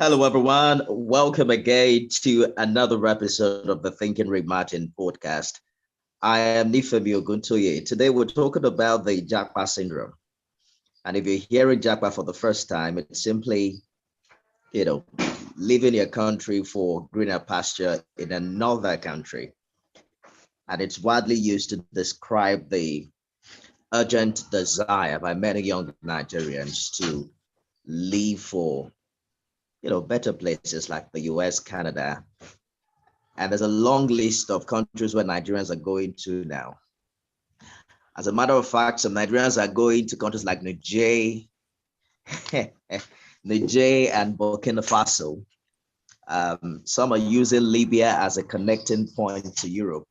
Hello, everyone. Welcome again to another episode of the Thinking Reimagined podcast. I am Nifemi Oguntoye. Today, we're talking about the Japa syndrome. And if you're hearing Japa for the first time, it's simply, you know, leaving your country for greener pasture in another country. And it's widely used to describe the urgent desire by many young Nigerians to leave for better places like the US, Canada. And there's a long list of countries where Nigerians are going to now. As a matter of fact, some Nigerians are going to countries like Niger, Niger and Burkina Faso. Some are using Libya as a connecting point to Europe.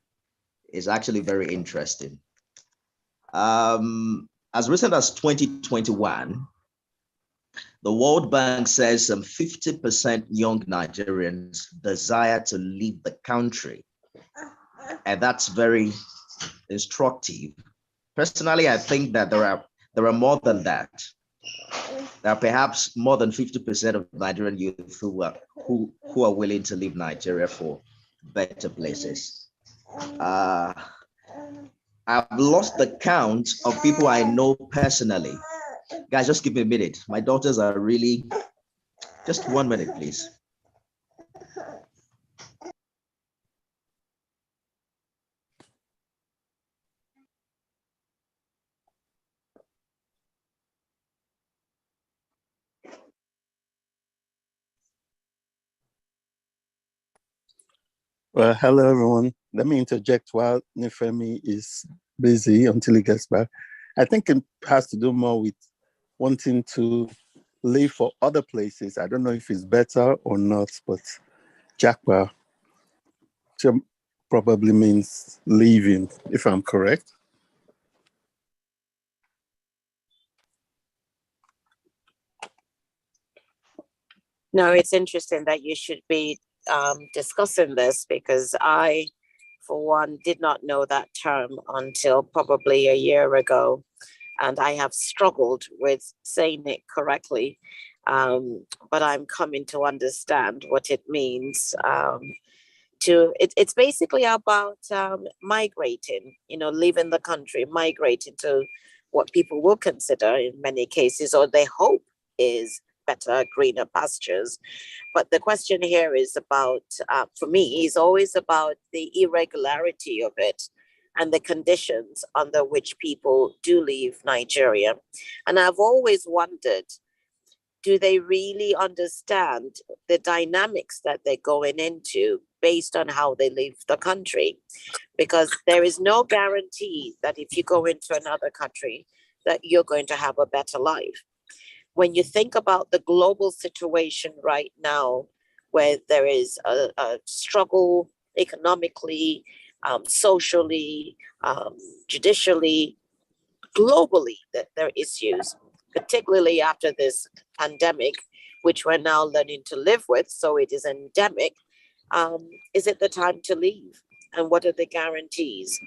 It's actually very interesting. As recent as 2021, the World Bank says some 50% young Nigerians desire to leave the country. And that's very instructive. Personally, I think that there are more than that. There are perhaps more than 50% of Nigerian youth who are willing to leave Nigeria for better places. I've lost the count of people I know personally. Guys, just give me a minute. My daughters are really, just 1 minute, please. Well, hello everyone. Let me interject while Nifemi is busy until he gets back. I think it has to do more with wanting to live for other places. I don't know if it's better or not, but Japa probably means leaving, if I'm correct. No, it's interesting that you should be discussing this because I, for one, did not know that term until probably a year ago. And I have struggled with saying it correctly. But I'm coming to understand what it means. It's basically about migrating, leaving the country, migrating to what people will consider in many cases, or they hope is better, greener pastures. But the question here is about, for me, is always about the irregularity of it and the conditions under which people do leave Nigeria. And I've always wondered, do they really understand the dynamics that they're going into based on how they leave the country? Because there is no guarantee that if you go into another country, that you're going to have a better life. When you think about the global situation right now, where there is a struggle economically, socially, judicially, globally, that there are issues, particularly after this pandemic, which we're now learning to live with, so it is endemic. Is it the time to leave? And what are the guarantees?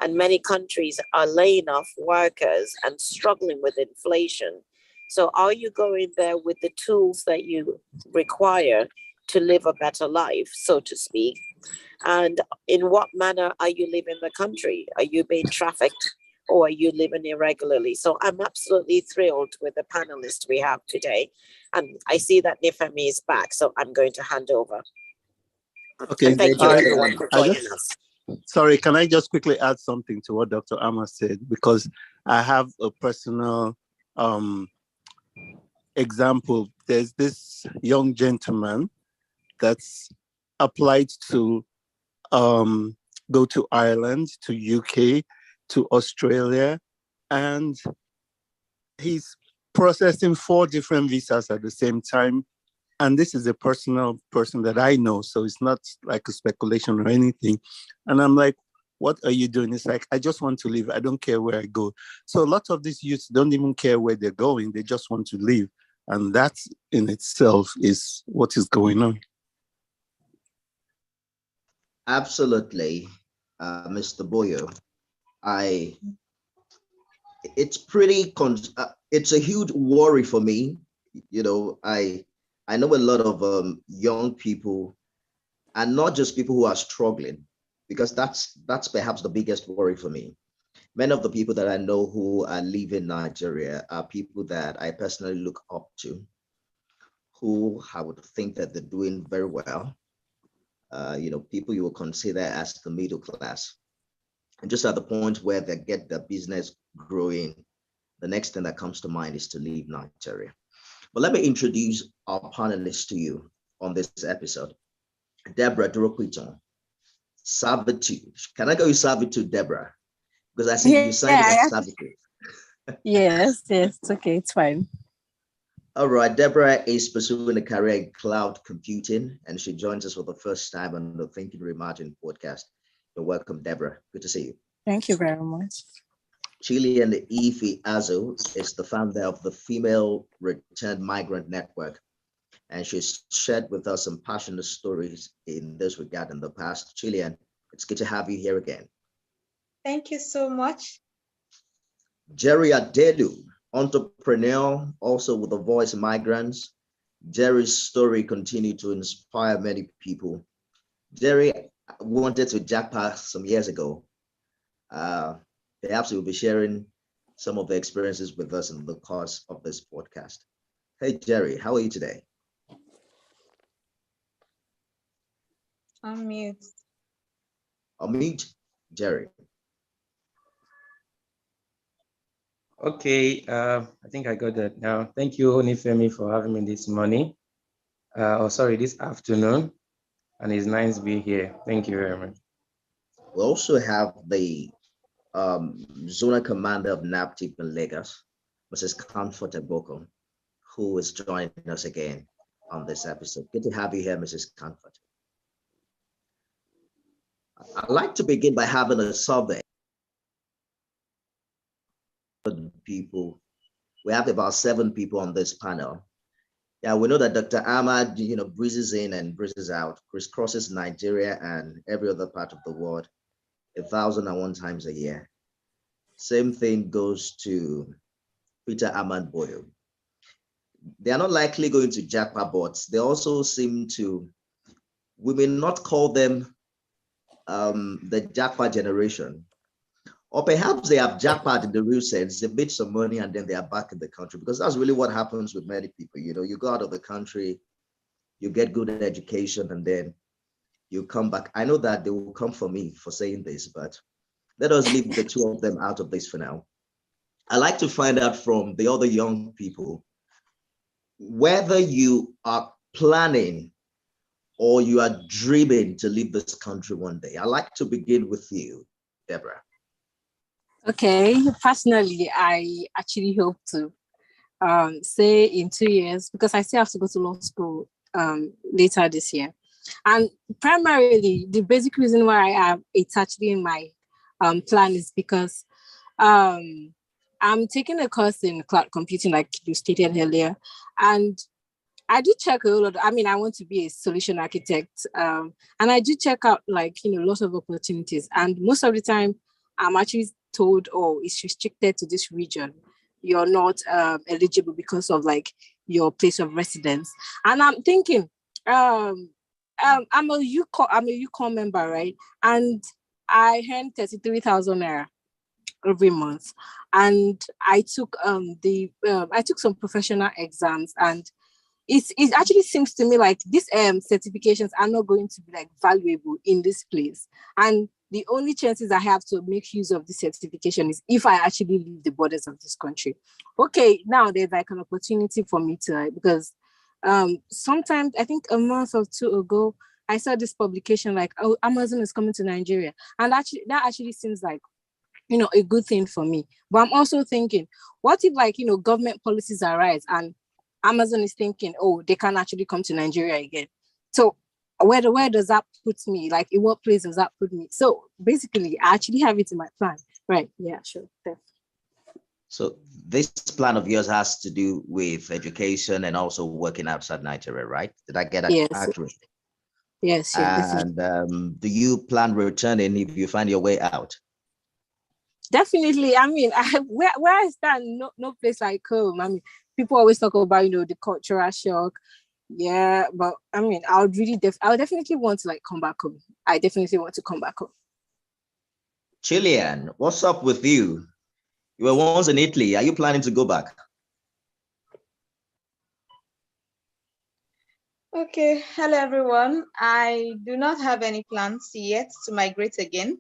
And many countries are laying off workers and struggling with inflation. So are you going there with the tools that you require to live a better life, so to speak? And in what manner are you leaving the country? Are you being trafficked or are you living irregularly? So I'm absolutely thrilled with the panelists we have today. And I see that Nifemi is back, so I'm going to hand over. Okay, and thank you everyone for joining us. Sorry, can I just quickly add something to what Dr. Amma said? Because I have a personal example. There's this young gentleman that's applied to go to Ireland, to UK, to Australia, and he's processing 4 different visas at the same time. And this is a personal person that I know, so it's not like a speculation or anything. And I'm like, what are you doing? It's like, I just want to leave. I don't care where I go. So a lot of these youths don't even care where they're going. They just want to leave. And that in itself is what is going on. Absolutely, Mr. Boyo. It's pretty, it's a huge worry for me. I know a lot of young people, and not just people who are struggling, because that's perhaps the biggest worry for me. Many of the people that I know who are leaving Nigeria are people that I personally look up to, who I would think that they're doing very well. People you will consider as the middle class. And just at the point where they get their business growing, the next thing that comes to mind is to leave Nigeria. But let me introduce our panelists to you on this episode. Deborah Duropitan, Servitude. Can I go with Servitude, Deborah? Because I see you signed it as Servitude. Yes, it's okay, it's fine. All right, Deborah is pursuing a career in cloud computing, and she joins us for the first time on the Thinking Reimagined podcast. You're welcome, Deborah. Good to see you. Thank you very much. Chylian Azuh is the founder of the Female Returned Migrant Network, and she's shared with us some passionate stories in this regard in the past. Chylian, it's good to have you here again. Thank you so much. Jerry Adelu, entrepreneur, also with the Voice Migrants. Jerry's story continued to inspire many people. Jerry wanted to Japa some years ago. Perhaps he will be sharing some of the experiences with us in the course of this podcast. Hey, Jerry, how are you today? I'm mute. Unmute, Jerry. Okay, I think I got that now. Thank you, Nifemi, for having me this morning. This afternoon. And it's nice to be here. Thank you very much. We also have the zonal commander of NAPTIP in Lagos, Mrs. Comfort Agboko, who is joining us again on this episode. Good to have you here, Mrs. Comfort. I'd like to begin by having a survey. People, we have about 7 people on this panel. Yeah, we know that Dr. Ahmad, breezes in and breezes out, crisscrosses Nigeria and every other part of the world 1,001 times a year. Same thing goes to Peter Ahmad Boyle. They are not likely going to Japa, but they also seem to, we may not call them the Japa generation, or perhaps they have jackpot in the real sense. They made some money and then they are back in the country, because that's really what happens with many people. You go out of the country, you get good education, and then you come back. I know that they will come for me for saying this, but let us leave the 2 of them out of this for now. I like to find out from the other young people whether you are planning or you are dreaming to leave this country one day. I like to begin with you, Deborah. Okay, personally, I actually hope to say in 2 years, because I still have to go to law school later this year. And primarily, the basic reason why I have it actually in my plan is because I'm taking a course in cloud computing, like you stated earlier, and I do check a lot. I want to be a solution architect, and I do check out lots of opportunities. And most of the time, I'm actually told, oh, it's restricted to this region. You're not eligible because of your place of residence. And I'm thinking, I'm a UCOM member, right? And I earn 33,000 naira every month. And I took I took some professional exams, and it actually seems to me like these certifications are not going to be valuable in this place. And the only chances I have to make use of this certification is if I actually leave the borders of this country. Okay, now there's an opportunity for me to, because sometimes, I think a month or 2 ago, I saw this publication oh, Amazon is coming to Nigeria. And that actually seems like, a good thing for me. But I'm also thinking, what if government policies arise and Amazon is thinking, oh, they can actually come to Nigeria again? So where does that put me? In what place does that put me? So basically, I actually have it in my plan. Right. Yeah, sure. Definitely. So this plan of yours has to do with education and also working outside Nigeria, right? Did I get that accurate? Yes. And do you plan returning if you find your way out? Definitely. Where I stand, no place like home. People always talk about, the cultural shock. Yeah, but I mean, I would definitely want to like come back home. I definitely want to come back home. Chylian, what's up with you? You were once in Italy. Are you planning to go back? Okay, hello everyone. I do not have any plans yet to migrate again.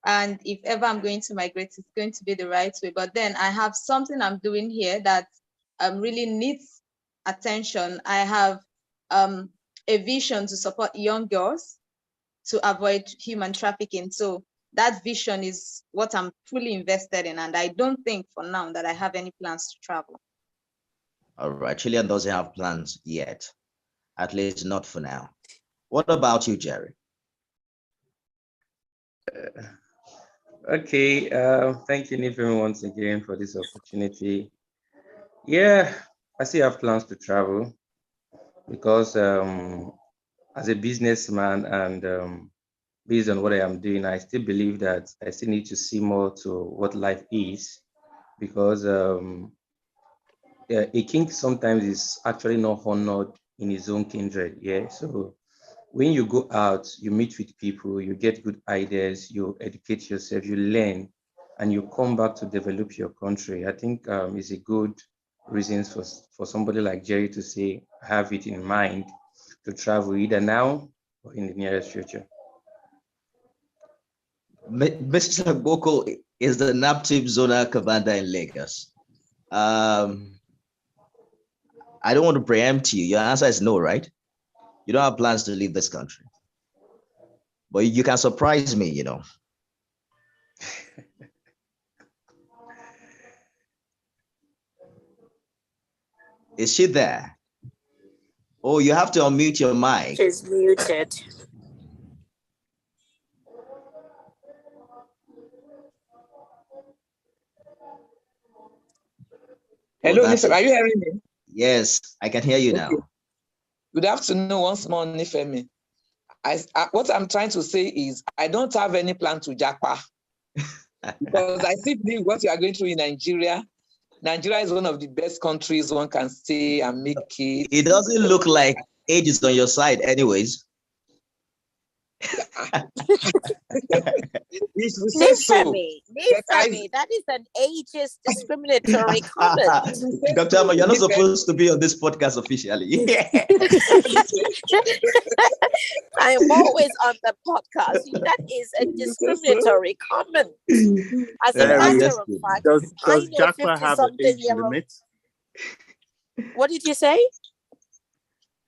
And if ever I'm going to migrate, it's going to be the right way. But then I have something I'm doing here that really needs attention. I have a vision to support young girls to avoid human trafficking. So that vision is what I'm fully invested in. And I don't think for now that I have any plans to travel. All right, Chylian doesn't have plans yet, at least not for now. What about you, Jerry? Okay, thank you, Nifemi, once again for this opportunity. Yeah, I still have plans to travel because as a businessman and based on what I am doing, I still believe that I still need to see more to what life is because a king sometimes is actually not honored in his own kindred. Yeah, so when you go out, you meet with people, you get good ideas, you educate yourself, you learn, and you come back to develop your country. I think it's a good reason for somebody like Jerry to say, have it in mind to travel either now or in the nearest future. Mr. Agboko is the NAPTIP zonal commander in Lagos. I don't want to preempt you. Your answer is no, right? You don't have plans to leave this country. But you can surprise me, you know. Is she there? Oh, you have to unmute your mic. She's muted. Hello, Nifemi. Are you hearing me? Yes, I can hear you now. Good afternoon once more, Nifemi. What I'm trying to say is I don't have any plan to Japa because I still believe what you are going through in Nigeria. Nigeria is one of the best countries one can stay and make it. It doesn't look like age is on your side anyways. Nifemi, that is an ageist discriminatory comment. Dr. Amma, you're not supposed to be on this podcast officially. I am always on the podcast. That is a discriminatory comment. As a matter of fact, does Japa have an age limit? What did you say?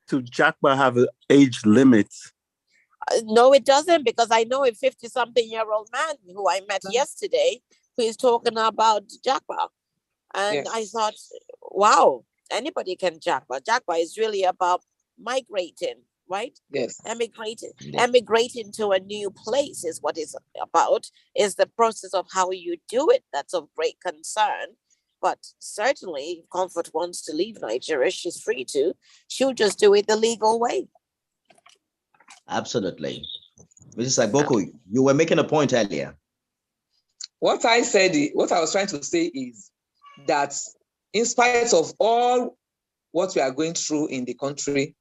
To Japa have an age limit? No, it doesn't, because I know a 50-something-year-old man who I met yesterday who is talking about Japa. And yes. I thought, wow, anybody can Japa. Japa is really about migrating, right? Yes. Emigrating to a new place is what it's about, is the process of how you do it. That's of great concern. But certainly, if Comfort wants to leave Nigeria, she's free to. She'll just do it the legal way. Absolutely. Mrs. Agboko, you were making a point earlier. What I was trying to say is that in spite of all what we are going through in the country,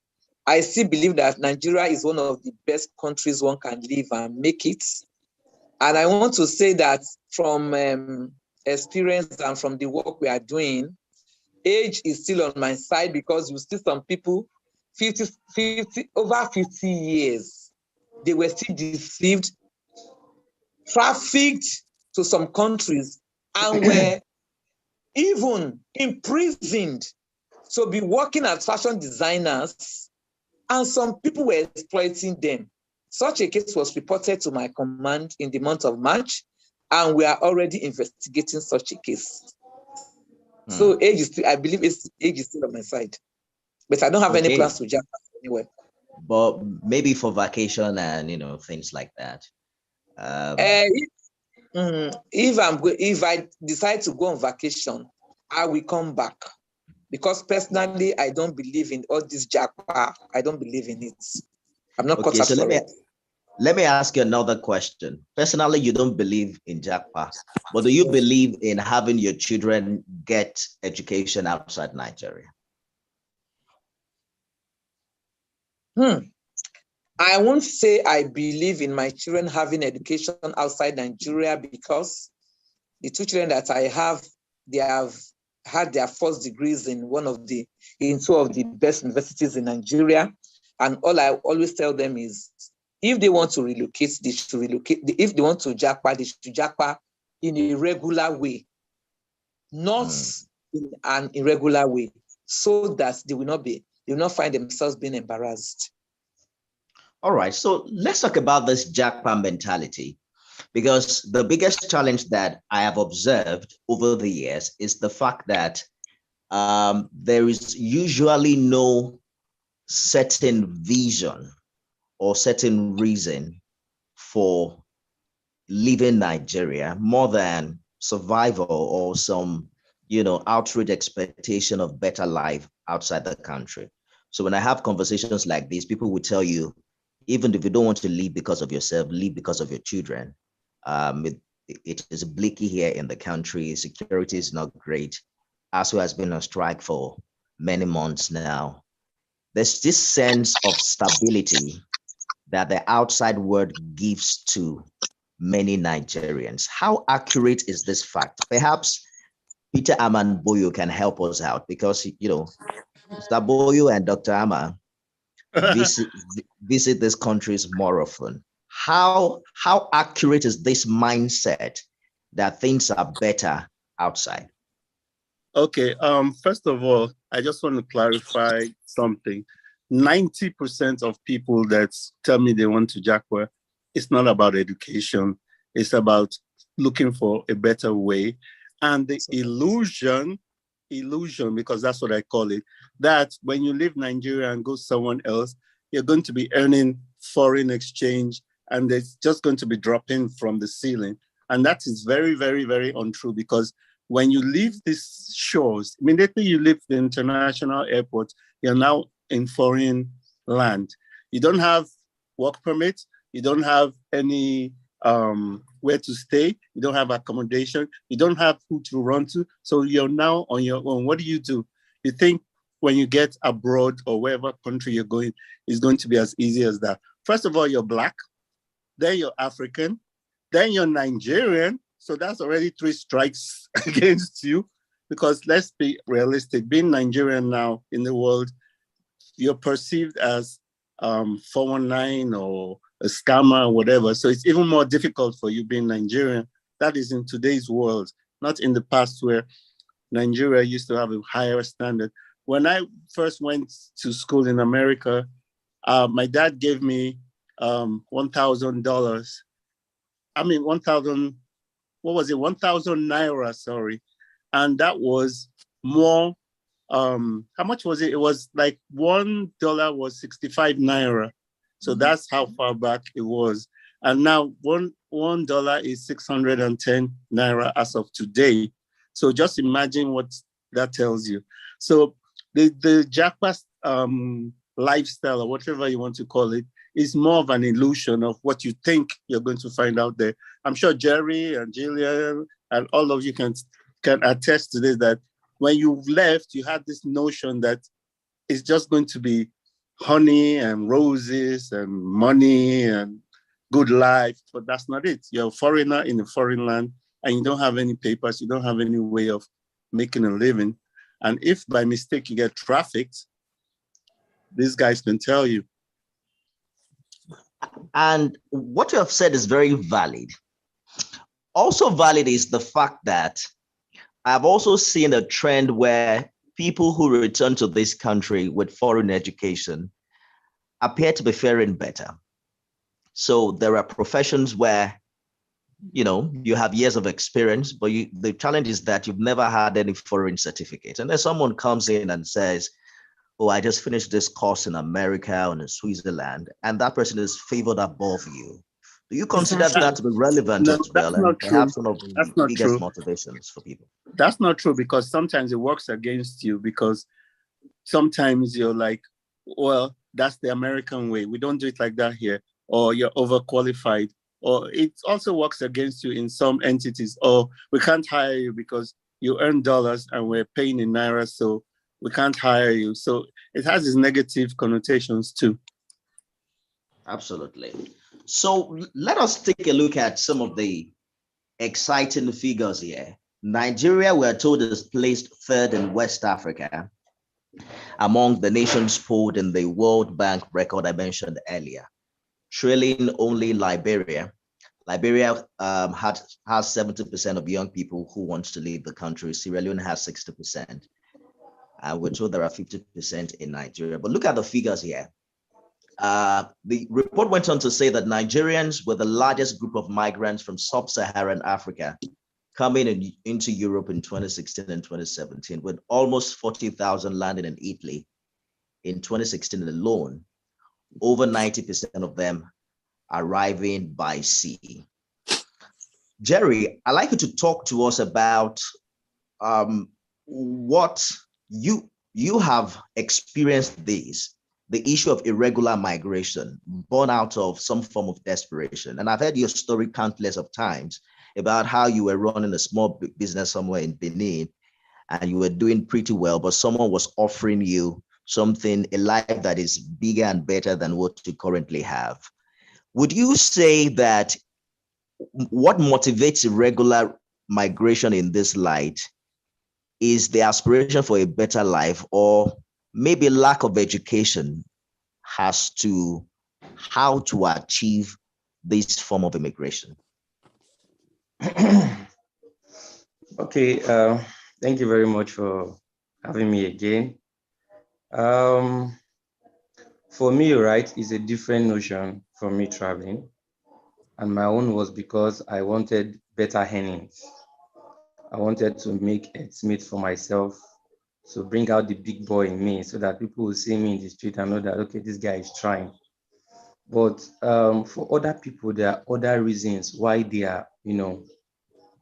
I still believe that Nigeria is one of the best countries one can live and make it. And I want to say that from experience and from the work we are doing, age is still on my side, because you see some people over 50 years, they were still deceived, trafficked to some countries, and were even imprisoned to be working as fashion designers, and some people were exploiting them. Such a case was reported to my command in the month of March, and we are already investigating such a case. So age is still, I believe age is still on my side. But I don't have any plans to jump anywhere. But maybe for vacation and things like that. If I decide to go on vacation, I will come back, because personally I don't believe in all this Japa. I don't believe in it. I'm not caught up for it. Let me ask you another question. Personally, you don't believe in Japa, but do you believe in having your children get education outside Nigeria? I won't say I believe in my children having education outside Nigeria, because the two children that I have, they have had their first degrees in two of the best universities in Nigeria. And all I always tell them is, if they want to relocate, they should relocate. If they want to Japa, they should Japa in a regular way, not in an irregular way, so that they will not find themselves being embarrassed. All right, so let's talk about this Japa mentality, because the biggest challenge that I have observed over the years is the fact that there is usually no certain vision or certain reason for leaving Nigeria more than survival or some, outright expectation of better life outside the country. So when I have conversations like these, people will tell you, even if you don't want to leave because of yourself, leave because of your children. It is bleak here in the country. Security is not great. Azuh has been on strike for many months now. There's this sense of stability that the outside world gives to many Nigerians. How accurate is this fact? Perhaps Peter Boyo can help us out, because, Mr. Boyo and Dr. Ama visit these countries more often. How accurate is this mindset that things are better outside? Okay, first of all, I just want to clarify something. 90% of people that tell me they want to Japa, it's not about education. It's about looking for a better way. And the illusion, because that's what I call it, that when you leave Nigeria and go somewhere else, you're going to be earning foreign exchange, and it's just going to be dropping from the ceiling. And that is very, very, very untrue, because when you leave these shores, immediately you leave the international airport, you're now in foreign land. You don't have work permit, you don't have any where to stay, you don't have accommodation, you don't have who to run to, so you're now on your own. What do? You think when you get abroad or wherever country you're going, it's going to be as easy as that? First of all, you're Black, then you're African, then you're Nigerian, so that's already 3 strikes against you. Because let's be realistic, being Nigerian now in the world, you're perceived as 419 or a scammer or whatever. So it's even more difficult for you being Nigerian. That is in today's world, not in the past where Nigeria used to have a higher standard. When I first went to school in America, my dad gave me $1,000. I mean, 1,000, what was it? 1,000 naira, sorry. And that was more, how much was it? It was like $1 was 65 naira. So that's how far back it was. And now $1 is 610 naira as of today. So just imagine what that tells you. So the Japa lifestyle, or whatever you want to call it, is more of an illusion of what you think you're going to find out there. I'm sure Jerry and Chylian and all of you can attest to this, that when you left, you had this notion that it's just going to be honey and roses and money and good life, but that's not it. You're a foreigner in a foreign land, and you don't have any papers, you don't have any way of making a living. And if by mistake you get trafficked, these guys can tell you. And what you have said is very valid. Also valid is the fact that I've also seen a trend where people who return to this country with foreign education appear to be faring better. So there are professions where, you have years of experience, but the challenge is that you've never had any foreign certificate. And then someone comes in and says, oh, I just finished this course in America or in Switzerland, and that person is favored above you. Do you consider that to be relevant as well? And perhaps one of the biggest motivations for people? That's not true, because sometimes it works against you, because sometimes you're like, well, that's the American way. We don't do it like that here. Or you're overqualified. Or it also works against you in some entities. Or we can't hire you because you earn dollars and we're paying in naira, so we can't hire you. So it has its negative connotations too. Absolutely. So let us take a look at some of the exciting figures here. Nigeria, we are told, is placed third in West Africa among the nations polled in the World Bank record I mentioned earlier, trailing only Liberia. Liberia has 70% of young people who want to leave the country. Sierra Leone has 60%. We're told there are 50% in Nigeria. But look at the figures here. The report went on to say that Nigerians were the largest group of migrants from sub-Saharan Africa coming into Europe in 2016 and 2017, with almost 40,000 landing in Italy in 2016 alone, over 90% of them arriving by sea. Jerry, I'd like you to talk to us about what you have experienced the issue of irregular migration, born out of some form of desperation. And I've heard your story countless of times about how you were running a small business somewhere in Benin and you were doing pretty well, but someone was offering you something, a life that is bigger and better than what you currently have. Would you say that what motivates irregular migration in this light is the aspiration for a better life, or maybe lack of education as to how to achieve this form of immigration? Okay, thank you very much for having me again. For me, right, is a different notion from me traveling. And my own was because I wanted better earnings. I wanted to make ends meet for myself, to bring out the big boy in me so that people will see me in the street and know that, okay, this guy is trying. But for other people, there are other reasons why they are,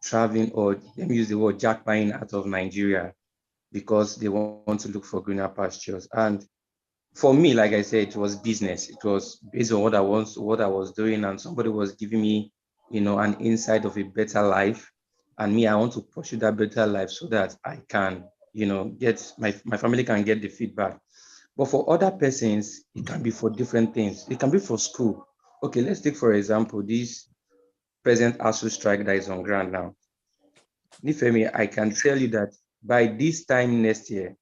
traveling, or let me use the word jackpotting out of Nigeria, because they want to look for greener pastures. And for me, like I said, it was business. It was based on what I was doing, and somebody was giving me, an insight of a better life. And me, I want to pursue that better life so that I can, get my family can get the feedback. But for other persons, it can be for different things. It can be for school. Okay, let's take, for example, this present Azuh strike that is on ground now. Nifemi, I can tell you that by this time next year,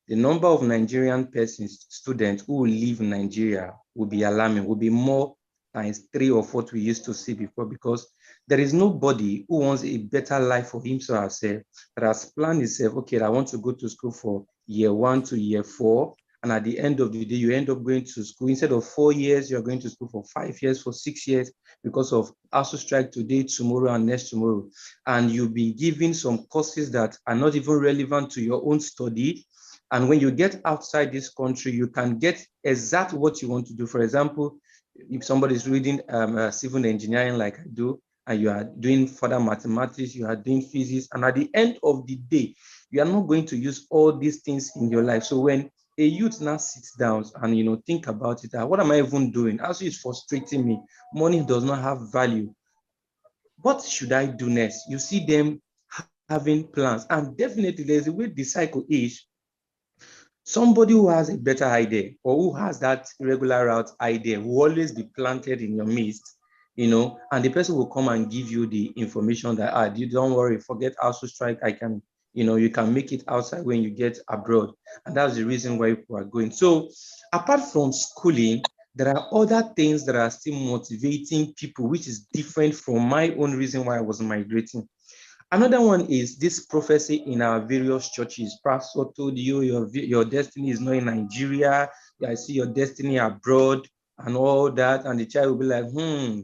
the number of Nigerian persons, students who will leave Nigeria will be alarming, will be more times 3 of what we used to see before, because there is nobody who wants a better life for himself or herself that has planned himself, okay, I want to go to school for year 1 to year 4. And at the end of the day, you end up going to school. Instead of 4 years, you're going to school for 5 years, for 6 years, because of ASU strike today, tomorrow, and next tomorrow. And you'll be given some courses that are not even relevant to your own study. And when you get outside this country, you can get exactly what you want to do. For example, if somebody is reading civil engineering like I do, and you are doing further mathematics, you are doing physics, and at the end of the day, you are not going to use all these things in your life. So when a youth now sits down and think about it, what am I even doing? Actually, it's frustrating me. Money does not have value. What should I do next? You see them having plans, and definitely there's a way the cycle is. Somebody who has a better idea, or who has that regular route idea, will always be planted in your midst, and the person will come and give you the information that, you don't worry, forget ASU strike, I can, you can make it outside when you get abroad. And that's the reason why people are going. So apart from schooling, there are other things that are still motivating people, which is different from my own reason why I was migrating. Another one is this prophecy in our various churches. Pastor told you your destiny is not in Nigeria. I see your destiny abroad and all that. And the child will be like,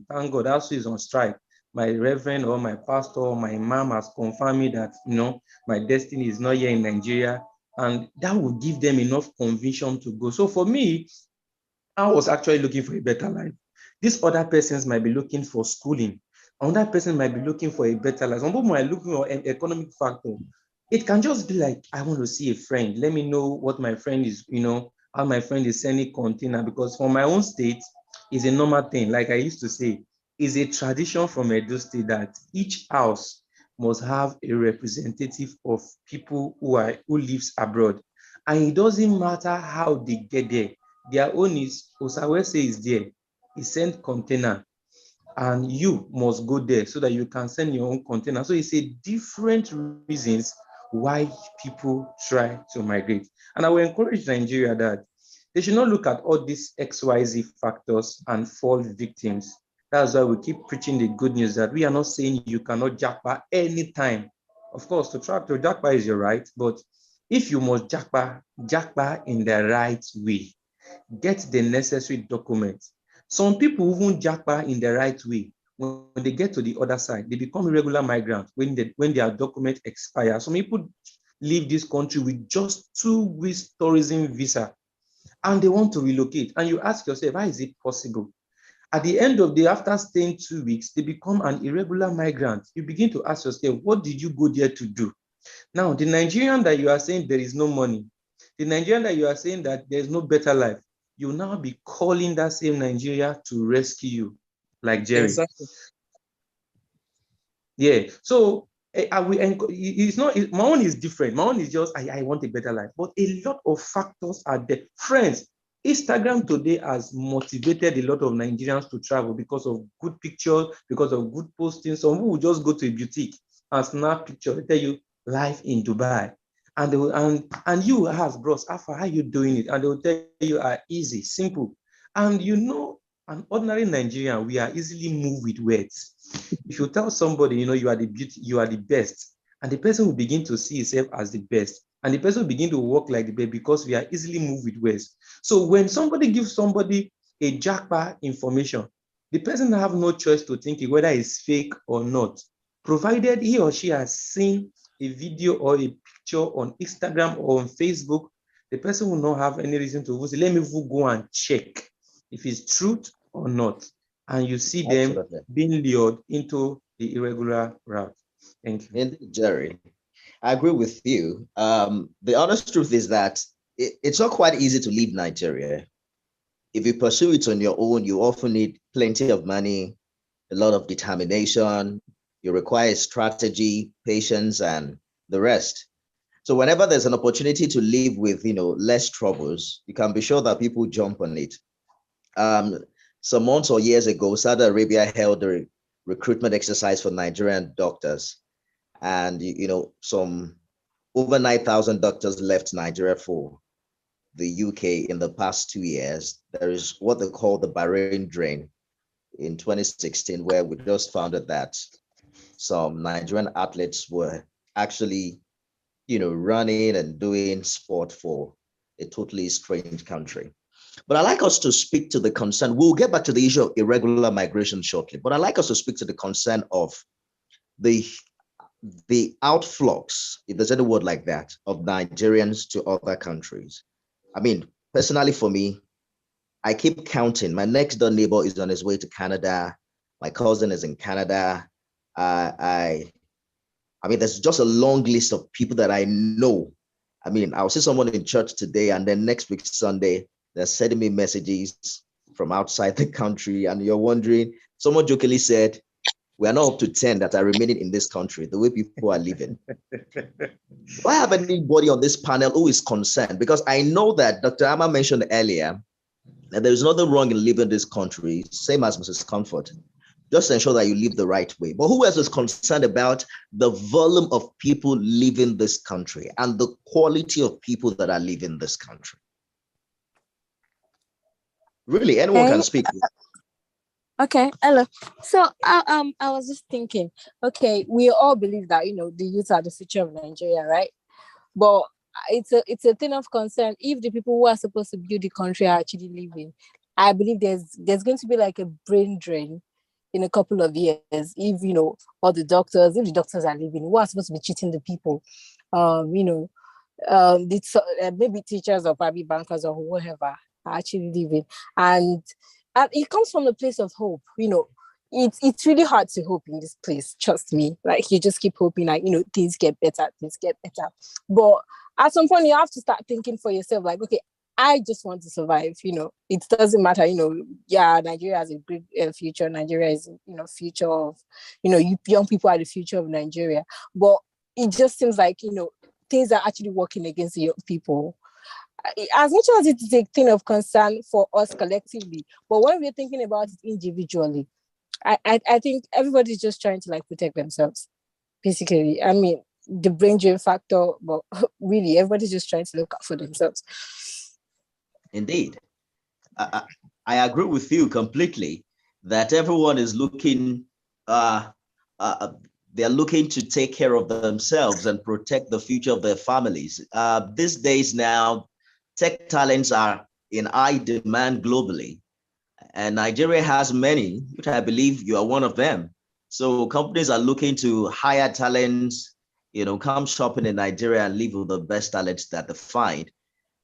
thank God, ASU is on strike. My reverend or my pastor or my mom has confirmed me that, my destiny is not here in Nigeria. And that will give them enough conviction to go. So for me, I was actually looking for a better life. These other persons might be looking for schooling. Another person might be looking for a better life. Some people might be looking for an economic factor. It can just be like, I want to see a friend. Let me know what my friend is, how my friend is sending container. Because for my own state, it's a normal thing. Like I used to say, it's a tradition from Edo State that each house must have a representative of people who lives abroad. And it doesn't matter how they get there. Their own is Osawese is there. he sent container, and you must go there so that you can send your own container. So it's a different reasons why people try to migrate. And I will encourage Nigeria that they should not look at all these XYZ factors and fall victims. That's why we keep preaching the good news that we are not saying you cannot japa anytime. Of course, to try to japa is your right, but if you must japa, japa in the right way. Get the necessary documents. Some people even japa in the right way. When they get to the other side, they become irregular migrants when their documents expire. Some people leave this country with just 2 weeks tourism visa and they want to relocate. And you ask yourself, how is it possible? At the end of the day, after staying 2 weeks, they become an irregular migrant. You begin to ask yourself, what did you go there to do? Now, the Nigerian that you are saying there is no money, the Nigerian that you are saying that there is no better life, you will now be calling that same Nigeria to rescue you, like Jerry. Exactly. Yeah. So it's not, my own is different. My own is just, I want a better life. But a lot of factors are there. Friends, Instagram today has motivated a lot of Nigerians to travel because of good pictures, because of good postings. Some people will just go to a boutique and snap pictures. They tell you life in Dubai. And they will, and you ask, bros, how are you doing it? And they will tell you easy, simple. And you know, an ordinary Nigerian, we are easily moved with words. If you tell somebody, you are the beauty, you are the best, and the person will begin to see himself as the best, and the person will begin to walk like the best because we are easily moved with words. So when somebody gives somebody a jackpot information, the person have no choice to think whether it's fake or not, provided he or she has seen a video or a picture on Instagram or on Facebook. The person will not have any reason to say, let me go and check if it's truth or not. And you see them Absolutely. being lured into the irregular route. Thank you. Indeed, Jerry, I agree with you. The honest truth is that it's not quite easy to leave Nigeria. If you pursue it on your own, you often need plenty of money, a lot of determination. You require strategy, patience, and the rest. So whenever there's an opportunity to live with, less troubles, you can be sure that people jump on it. Some months or years ago, Saudi Arabia held a recruitment exercise for Nigerian doctors. And, some over 9,000 doctors left Nigeria for the UK in the past 2 years. There is what they call the Bahrain drain in 2016, where we just found out that some Nigerian athletes were actually, running and doing sport for a totally strange country. But I'd like us to speak to the concern. We'll get back to the issue of irregular migration shortly, but I'd like us to speak to the concern of the outflux, if there's any word like that, of Nigerians to other countries. I mean, personally for me, I keep counting. My next door neighbor is on his way to Canada. My cousin is in Canada. I mean, there's just a long list of people that I know. I mean, I'll see someone in church today, and then next week, Sunday, they're sending me messages from outside the country. And you're wondering, someone jokingly said, we are not up to 10 that are remaining in this country, the way people are living. Do I have anybody on this panel who is concerned? Because I know that Dr. Amma mentioned earlier that there is nothing wrong in living in this country, same as Mrs. Comfort. Just ensure that you live the right way. But who else is concerned about the volume of people living this country and the quality of people that are living this country? Really, anyone can speak. Okay, hello. So I was just thinking, okay, we all believe that the youth are the future of Nigeria, right? But it's a thing of concern if the people who are supposed to build the country are actually leaving. I believe there's going to be like a brain drain in a couple of years if all the doctors, are leaving, who are supposed to be treating the people, maybe teachers or probably bankers or whoever are actually leaving, and it comes from a place of hope. It's really hard to hope in this place. Trust me. Like you just keep hoping, like things get better. But at some point, you have to start thinking for yourself, like, okay, I just want to survive. It doesn't matter. Yeah, Nigeria has a great future. Nigeria is, future of, you young people are the future of Nigeria. But it just seems like things are actually working against the young people. as much as it is a thing of concern for us collectively, but when we're thinking about it individually, I think everybody's just trying to like protect themselves, basically. I mean, the brain drain factor, but really everybody's just trying to look out for themselves. Indeed. I agree with you completely that everyone is looking, they're looking to take care of themselves and protect the future of their families. These days now, tech talents are in high demand globally, and Nigeria has many, which I believe you are one of them. So companies are looking to hire talents, come shopping in Nigeria and live with the best talents that they find.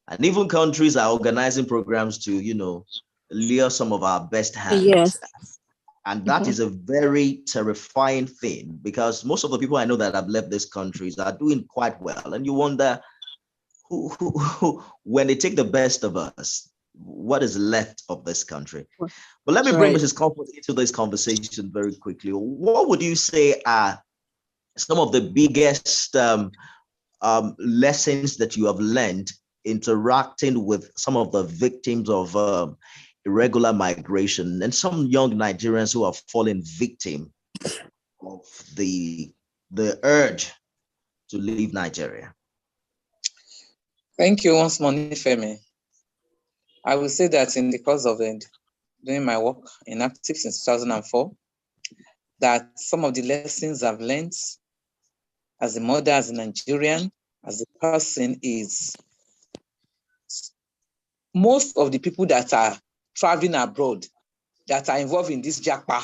And even countries are organizing programs to, lure some of our best hands. Yes. And that is a very terrifying thing, because most of the people I know that have left these countries are doing quite well. And you wonder who when they take the best of us, what is left of this country? But let me bring Mrs. Comfort into this conversation very quickly. What would you say are some of the biggest lessons that you have learned interacting with some of the victims of irregular migration and some young Nigerians who are falling victim of the urge to leave Nigeria? Thank you once more, Nifemi. I will say that in the course of doing my work in Active since 2004, that some of the lessons I've learned as a mother, as a Nigerian, as a person is most of the people that are traveling abroad, that are involved in this Japa,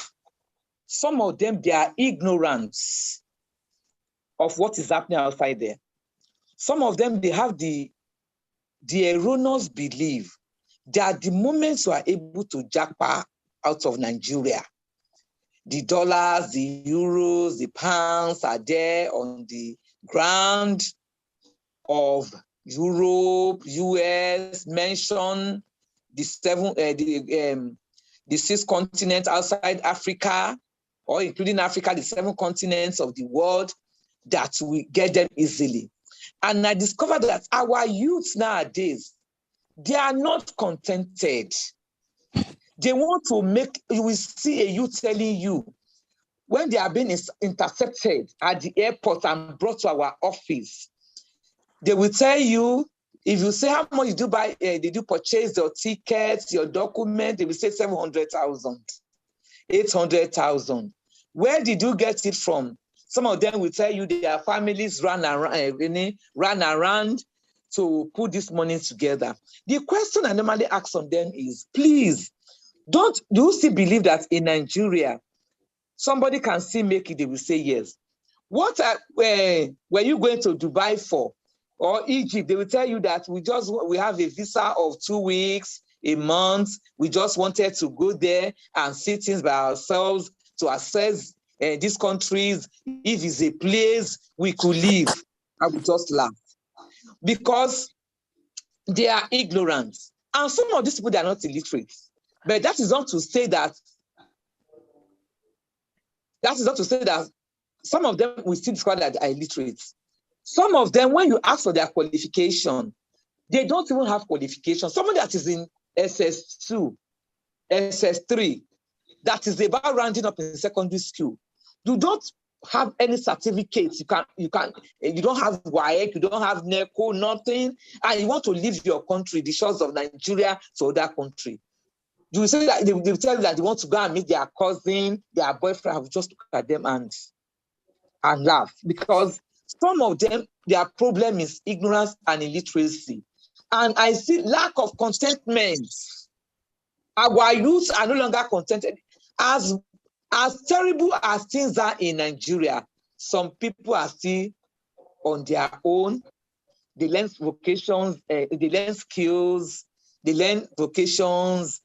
some of them, they are ignorant of what is happening outside there. Some of them, they have the erroneous belief that the moment you are able to Japa out of Nigeria, the dollars, the euros, the pounds are there on the ground of Europe, US, mention the six continents outside Africa, or including Africa, the 7 continents of the world, that we get them easily. And I discovered that our youth nowadays, they are not contented. They want to make, you will see a youth telling you, when they are being intercepted at the airport and brought to our office, they will tell you, if you say how much did you purchase your tickets, your document, they will say 700,000, 800,000. Where did you get it from? Some of them will tell you their families ran around to put this money together. The question I normally ask on them is, please, do you still believe that in Nigeria, somebody can still make it? They will say yes. What were you going to Dubai for? Or Egypt? They will tell you that we have a visa of 2 weeks, a month. We just wanted to go there and see things by ourselves to assess these countries. If it's a place we could live, I would just laugh. Because they are ignorant. And some of these people, they are not illiterate. But that is not to say that some of them will still describe that they are illiterate. Some of them, when you ask for their qualification, they don't even have qualification. Someone that is in SS2, SS3, that is about rounding up in secondary school, you don't have any certificates. You don't have WAEC, you don't have NECO, nothing, and you want to leave your country, the shores of Nigeria, to other country. You will say that they will tell you that they want to go and meet their cousin, their boyfriend. I will just look at them and laugh, because some of them, their problem is ignorance and illiteracy. And I see lack of contentment. Our youth are no longer contented. As terrible as things are in Nigeria, some people are still on their own. They learn vocations, they learn skills, they learn vocations,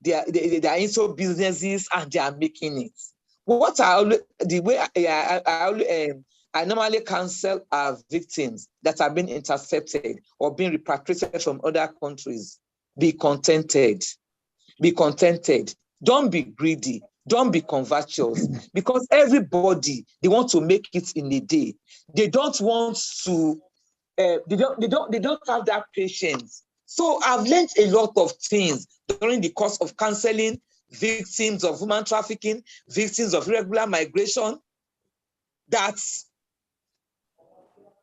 they are into businesses, and they are making it. What I normally counsel our victims that have been intercepted or being repatriated from other countries: be contented. Be contented. Don't be greedy. Don't be covetous, because everybody, they want to make it in a day. They don't want to. They don't have that patience So I've learned a lot of things during the course of counseling victims of human trafficking, victims of irregular migration, that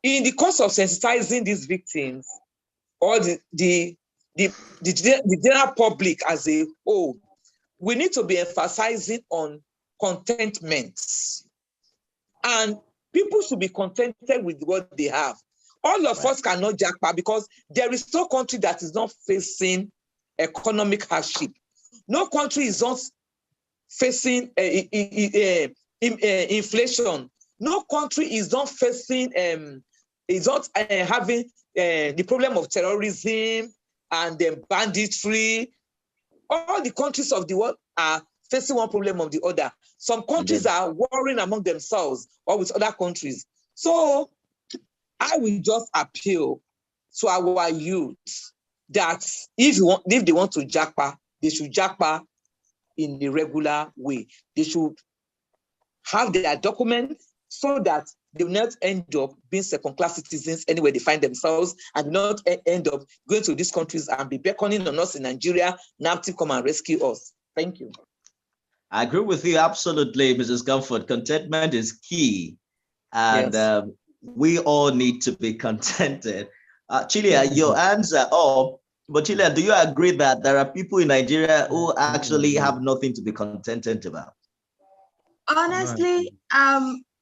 in the course of sensitizing these victims or the general public as a whole, we need to be emphasizing on contentment. And people should be contented with what they have. All of us cannot japa because there is no country that is not facing economic hardship. No country is not facing inflation. No country is not facing, having the problem of terrorism and banditry. All the countries of the world are facing one problem or the other. Some countries are warring among themselves or with other countries. So I will just appeal to our youth that if they want to japa, they should japa in the regular way. They should have their documents so that they will not end up being second-class citizens anywhere they find themselves, and not end up going to these countries and be beckoning on us in Nigeria, now to come and rescue us. Thank you. I agree with you absolutely, Mrs. Comfort. Contentment is key, and we all need to be contented. Chylian, your hands are up, but Chylian, do you agree that there are people in Nigeria who actually have nothing to be contented about? Honestly,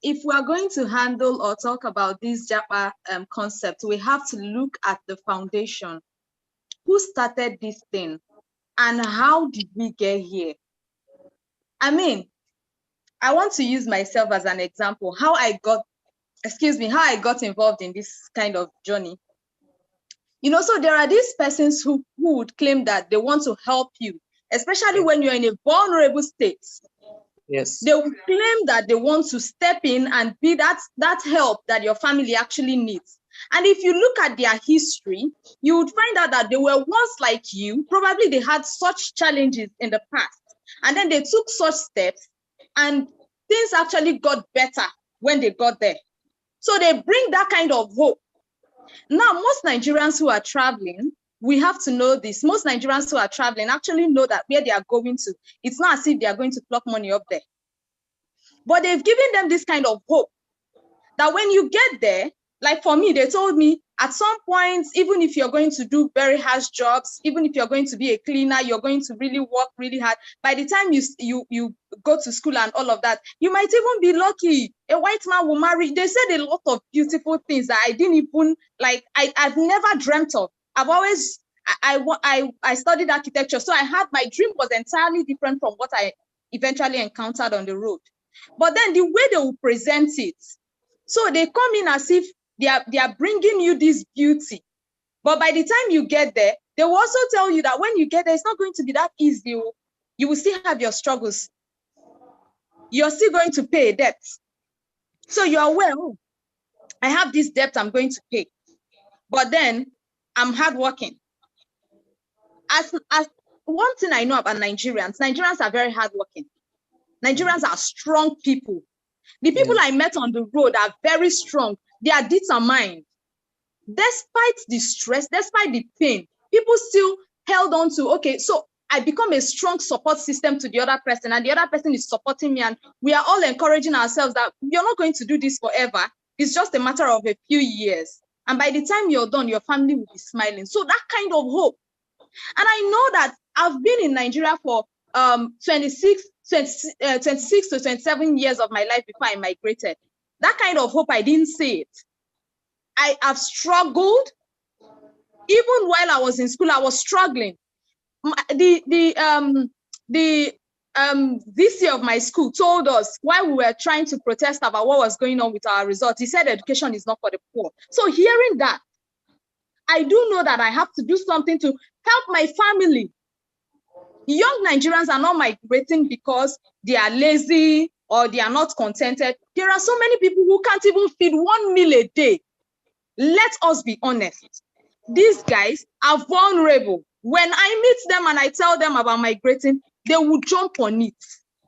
if we are going to handle or talk about this Japa concept, we have to look at the foundation. Who started this thing and how did we get here? I mean, I want to use myself as an example, how I got involved in this kind of journey. You know, so there are these persons who would claim that they want to help you, especially when you're in a vulnerable state. Yes. They will claim that they want to step in and be that help that your family actually needs. And if you look at their history, you would find out that they were once like you. Probably they had such challenges in the past. And then they took such steps and things actually got better when they got there. So they bring that kind of hope. Now, most Nigerians who are traveling, we have to know this. Most Nigerians who are traveling actually know that where they are going to, it's not as if they are going to pluck money up there. But they've given them this kind of hope that when you get there, like for me, they told me at some point, even if you're going to do very harsh jobs, even if you're going to be a cleaner, you're going to really work really hard. By the time you go to school and all of that, you might even be lucky. A white man will marry. They said a lot of beautiful things that I didn't even, like, I've never dreamt of. I've always, I studied architecture. So my dream was entirely different from what I eventually encountered on the road. But then the way they will present it, so they come in as if they are bringing you this beauty. But by the time you get there, they will also tell you that when you get there, it's not going to be that easy. You will still have your struggles. You're still going to pay a debt. So you're aware, I have this debt I'm going to pay. But then I'm hardworking. As one thing I know about Nigerians are very hardworking. Nigerians are strong people. The people I met on the road are very strong. They are determined. Despite the stress, despite the pain, people still held on to, okay, so I become a strong support system to the other person, and the other person is supporting me, and we are all encouraging ourselves that you're not going to do this forever. It's just a matter of a few years. And by the time you're done, your family will be smiling. So that kind of hope. And I know that I've been in Nigeria for 26 to 27 years of my life before I migrated. That kind of hope, I didn't see it. I have struggled. Even while I was in school, I was struggling. The VC of my school told us while we were trying to protest about what was going on with our results, he said education is not for the poor. So hearing that, I do know that I have to do something to help my family. Young Nigerians are not migrating because they are lazy or they are not contented. There are so many people who can't even feed 1 meal a day. Let us be honest. These guys are vulnerable. When I meet them and I tell them about migrating, they will jump on it.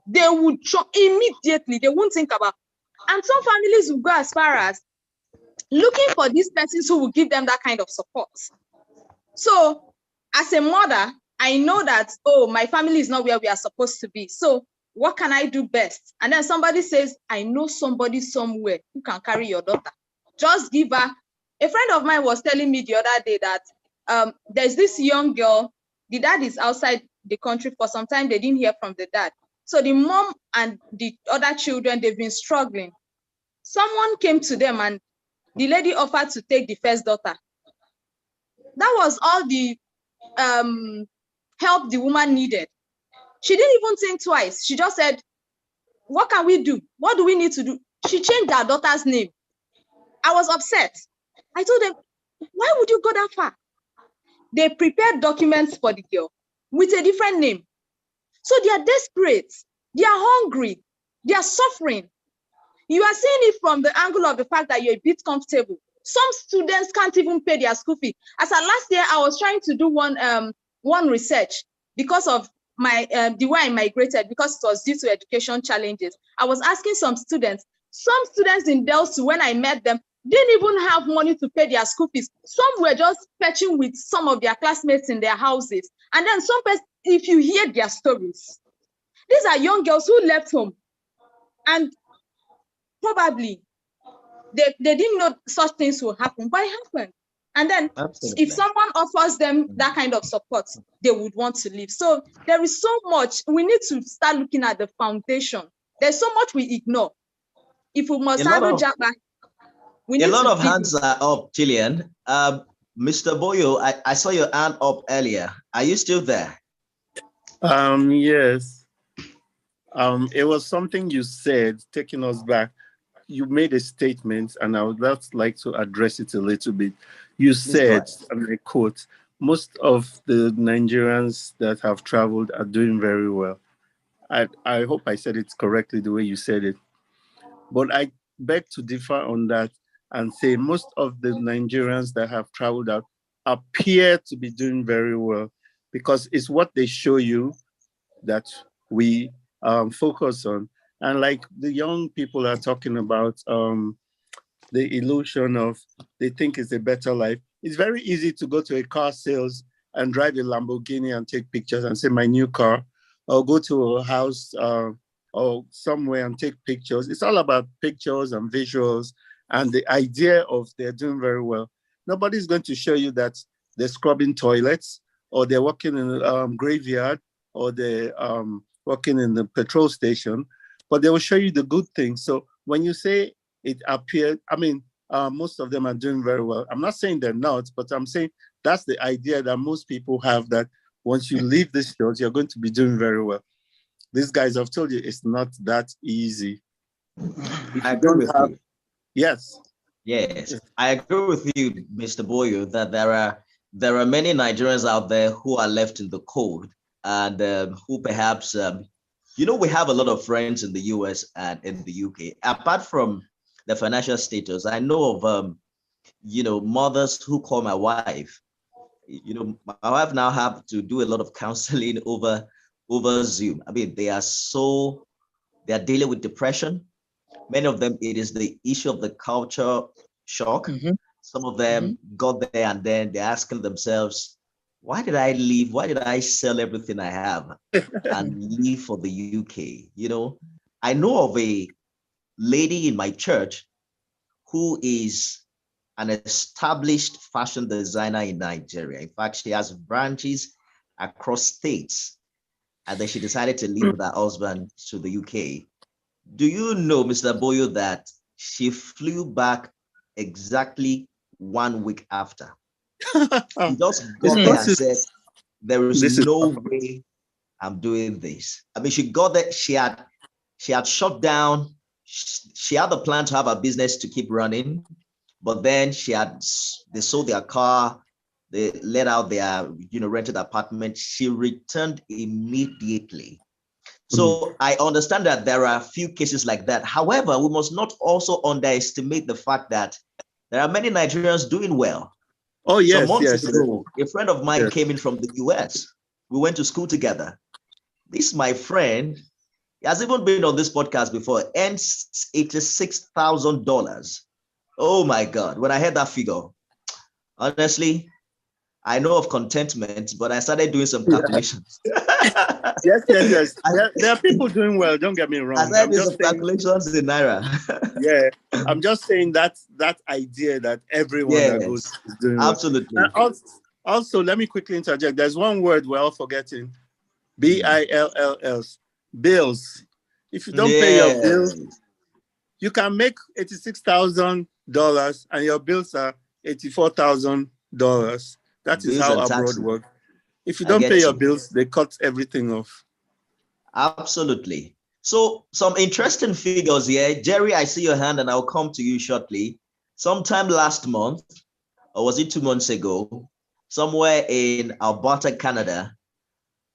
They will jump immediately. They won't think about it. And some families will go as far as looking for these persons who will give them that kind of support. So as a mother, I know that, oh, my family is not where we are supposed to be. So what can I do best? And then somebody says, I know somebody somewhere who can carry your daughter. Just give her. A friend of mine was telling me the other day that there's this young girl, the dad is outside the country for some time, they didn't hear from the dad. So the mom and the other children, they've been struggling. Someone came to them and the lady offered to take the first daughter. That was all the help the woman needed. She didn't even think twice. She just said, what can we do? What do we need to do? She changed her daughter's name. I was upset. I told them, why would you go that far? They prepared documents for the girl with a different name. So they are desperate. They are hungry. They are suffering. You are seeing it from the angle of the fact that you're a bit comfortable. Some students can't even pay their school fee. As of last year, I was trying to do one research because of my the way I migrated, because it was due to education challenges. I was asking some students in Delsu, when I met them, didn't even have money to pay their school fees. Some were just fetching with some of their classmates in their houses. And then some person, if you hear their stories, these are young girls who left home and probably they didn't know such things will happen, but it happened. And then if someone offers them that kind of support, they would want to leave. So there is so much. We need to start looking at the foundation. There's so much we ignore. If we must handle Japa, we need a lot to of hands are up, Chylian. Mr. Boyo, I saw your hand up earlier. Are you still there? Yes. It was something you said, taking us back. You made a statement, and I would just like to address it a little bit. You said, and I quote, most of the Nigerians that have traveled are doing very well. I hope I said it correctly the way you said it. But I beg to differ on that and say most of the Nigerians that have traveled out appear to be doing very well, because it's what they show you that we focus on. And like the young people are talking about the illusion of they think it's a better life. It's very easy to go to a car sales and drive a Lamborghini and take pictures and say my new car, or go to a house or somewhere and take pictures. It's all about pictures and visuals and the idea of they're doing very well. Nobody's going to show you that they're scrubbing toilets or they're working in a graveyard or they're working in the petrol station, but they will show you the good things. So when you say it appeared, I mean, most of them are doing very well. I'm not saying they're not, but I'm saying that's the idea that most people have, that once you leave this shores, you're going to be doing very well. These guys, I've told you, it's not that easy. I agree with you. Yes. Yes, I agree with you, Mr. Boyo, that there are many Nigerians out there who are left in the cold and who perhaps, we have a lot of friends in the US and in the UK. Apart from the financial status, I know of, mothers who call my wife. My wife now have to do a lot of counseling over Zoom. I mean, they are dealing with depression. Many of them, it is the issue of the culture shock. Mm-hmm. Some of them got there and then they're asking themselves, why did I leave? Why did I sell everything I have and leave for the UK? I know of a lady in my church who is an established fashion designer in Nigeria. In fact, she has branches across states. And then she decided to leave with her husband to the UK. Do you know, Mr. Boyo, that she flew back exactly 1 week after? She just got there and said, there is no way I'm doing this. I mean, she got there, she had shut down. She had the plan to have a business to keep running, but then they sold their car, they let out their, rented apartment. She returned immediately. So I understand that there are a few cases like that. However, we must not also underestimate the fact that there are many Nigerians doing well. Oh, yes. Some months ago, a friend of mine came in from the US. We went to school together. This, my friend, he has even been on this podcast before, earns $86,000. Oh my God. When I heard that figure, honestly, I know of contentment, but I started doing some Yeah. calculations. Yes. There are people doing well. Don't get me wrong. I started I'm doing just some saying. calculations in Naira. Yeah, I'm just saying that idea that everyone that goes Yes, is doing well. absolutely. And also, let me quickly interject. There's one word we're all forgetting: bills. Bills. If you don't pay your bills, Yes. you can make $86,000 and your bills are $84,000. That is Bills how and abroad taxes. works. If you I don't pay get your you. bills, they cut everything off. Absolutely. So some interesting figures here. Jerry, I see your hand and I'll come to you shortly. Sometime last month, or was it 2 months ago, somewhere in Alberta, Canada,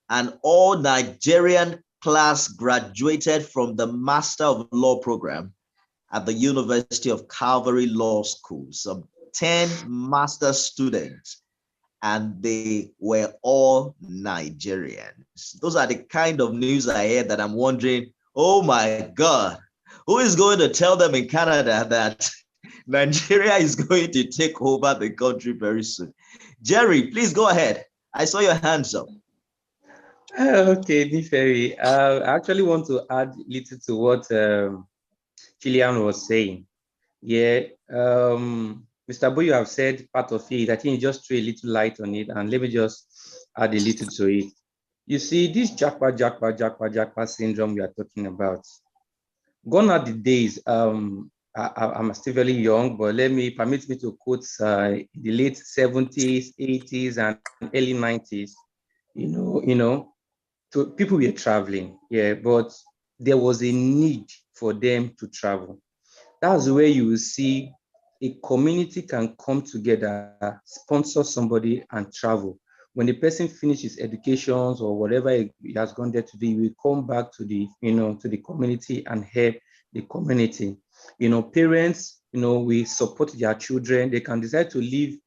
an all Nigerian class graduated from the Master of Law program at the University of Calvary Law School. Some 10 master students, and they were all Nigerians. Those are the kind of news I heard that I'm wondering, oh my God, who is going to tell them in Canada that Nigeria is going to take over the country very soon? Jerry, please go ahead. I saw your hands up. Okay, Nifemi. I actually want to add little to what Chylian was saying. Yeah, Mr. Bo, you have said part of it. I think you just threw a little light on it, and let me just add a little to it. You see, this Japa syndrome we are talking about. Gone are the days. I'm still very young, but permit me to quote the late 70s, 80s, and early 90s. So people were traveling, yeah, but there was a need for them to travel. That's where you will see a community can come together, sponsor somebody, and travel. When the person finishes educations or whatever he has gone there to do, he will come back to the community and help the community. Parents, we support their children. They can decide to leave.